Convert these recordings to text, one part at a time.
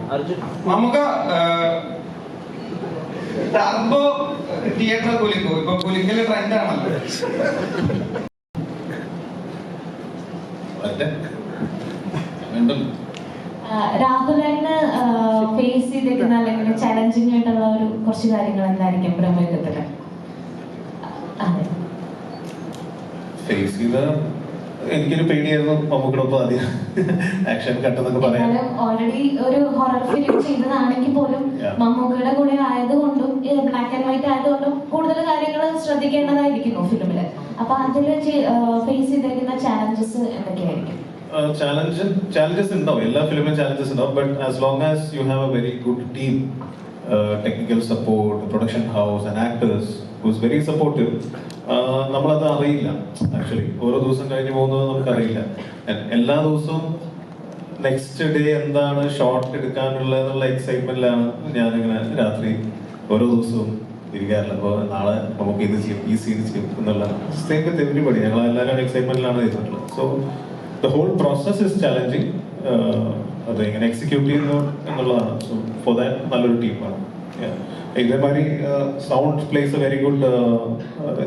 നമുക്ക് turbo theatre കുലിക്കോ ഇപ്പൊ കുലിക്കല് ട്രെൻഡാണല്ലോ. രാഹുലിന് ഫേസ് ചെയ്തിരിക്കുന്ന അല്ലെങ്കിൽ ചലഞ്ചിങ് ആയിട്ടുള്ള ഒരു കുറച്ച് കാര്യങ്ങൾ എന്തായിരിക്കും പ്രമേയത്തില്? ഫേസ് ചെയ്ത എനിക്കൊരു പേടിയായിരുന്നു മമ്മൂക്കടൊപ്പം ആദ്യം ആക്ഷൻ കട്ടെന്നൊക്കെ പറയാം. ഓൾറെഡി ഒരു ഹൊറർ ഫിലിം ചെയ്തതാണെങ്കിൽ പോലും മമ്മൂക്കയുടെ കൂടെ ആയതുകൊണ്ടും ബ്ലാക്ക് ആൻഡ് വൈറ്റ് ആയതുകൊണ്ടും കൂടുതൽ കാര്യങ്ങൾ ശ്രദ്ധിക്കേണ്ടതായിരിക്കുന്നു ഫിലിമില്. അപ്പൊ അതിൽ ഫേസ് ചെയ്തിരിക്കുന്ന ചാലഞ്ചസ് എന്തൊക്കെയായിരിക്കും? challenges ഉണ്ടാവും, എല്ലാ ഫിലിമിലും ചാലഞ്ചസ് ഉണ്ടാവും. But as long as you have a very good team, technical support, production house and actors who's very supportive, നമ്മളത് അറിയില്ല. ആക്ച്വലി ഓരോ ദിവസം കഴിഞ്ഞ് പോകുന്നത് നമുക്കറിയില്ല. എല്ലാ ദിവസവും നെക്സ്റ്റ് ഡേ എന്താണ് ഷോട്ട് എടുക്കാനുള്ളതെന്നുള്ള എക്സൈറ്റ്മെന്റിലാണ് ഞാനിങ്ങനെ രാത്രി ഓരോ ദിവസവും ഇരിക്കാറില്ല. അപ്പോൾ നാളെ നമുക്ക് ഇത് ചെയ്യും, ഈ സീൻ ചെയ്യും എന്നുള്ള സെയിം വിത്ത് എവരിബഡി. ഞങ്ങൾ എല്ലാവരും എക്സൈറ്റ്മെന്റിലാണ് ചെയ്തിട്ടുള്ളത്. So the whole process is challenging. അത് എങ്ങനെ എക്സിക്യൂട്ട് ചെയ്യുന്നു എന്നുള്ളതാണ്. സോ ഫോർ ദാറ്റ് നല്ലൊരു ടീമാണ്. ഇതേമാതിരി sound plays a very good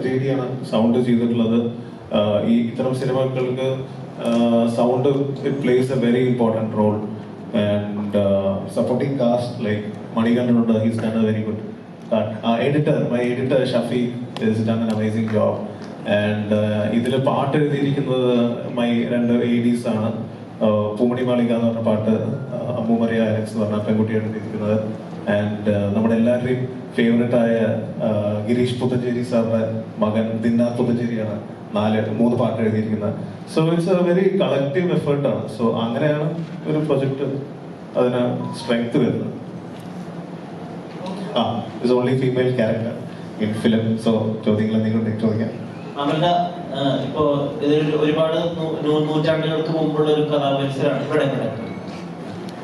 രീതിയാണ് സൗണ്ട് ചെയ്തിട്ടുള്ളത്. ഈ ഇത്തരം സിനിമകൾക്ക് sound it plays a very important role. And supporting cast like മണികണ്ഠനുണ്ട്, he's done a very good. My editor Shafeeq is done an amazing job. And ഇതിൽ പാട്ട് എഴുതിയിരിക്കുന്നത് മൈ 2 ADs ആണ്. പൂമണി മാളിക എന്ന് പറഞ്ഞ പാട്ട് അമ്മു മറിയ അലക്സ് എന്ന് പറഞ്ഞ പെൺകുട്ടി എഴുതിയിരിക്കുന്നത്. ആൻഡ് നമ്മുടെ എല്ലാവരുടെയും ഫേവറേറ്റ് ആയ ഗിരീഷ് പുത്തഞ്ചേരി സാറിന്റെ മകൻ ദിന്നാർ പുത്തഞ്ചേരിയാണ് 3 പാട്ട് എഴുതിയിരിക്കുന്നത്. So it's a very collective എഫേർട്ടാണ്. സോ അങ്ങനെയാണ് ഒരു പ്രൊജക്ട് അതിന് സ്ട്രെങ്ത് വരുന്നത്. It's only female character in film. So ചോദ്യങ്ങൾ എന്തെങ്കിലും ചോദിക്കാം. അമൃത, ഇപ്പോ ഇതൊരു ഒരുപാട് നൂറ്റാണ്ടുകൾക്ക് മുമ്പുള്ള ഒരു കഥാപരിസരമാണ് ഇവിടെ.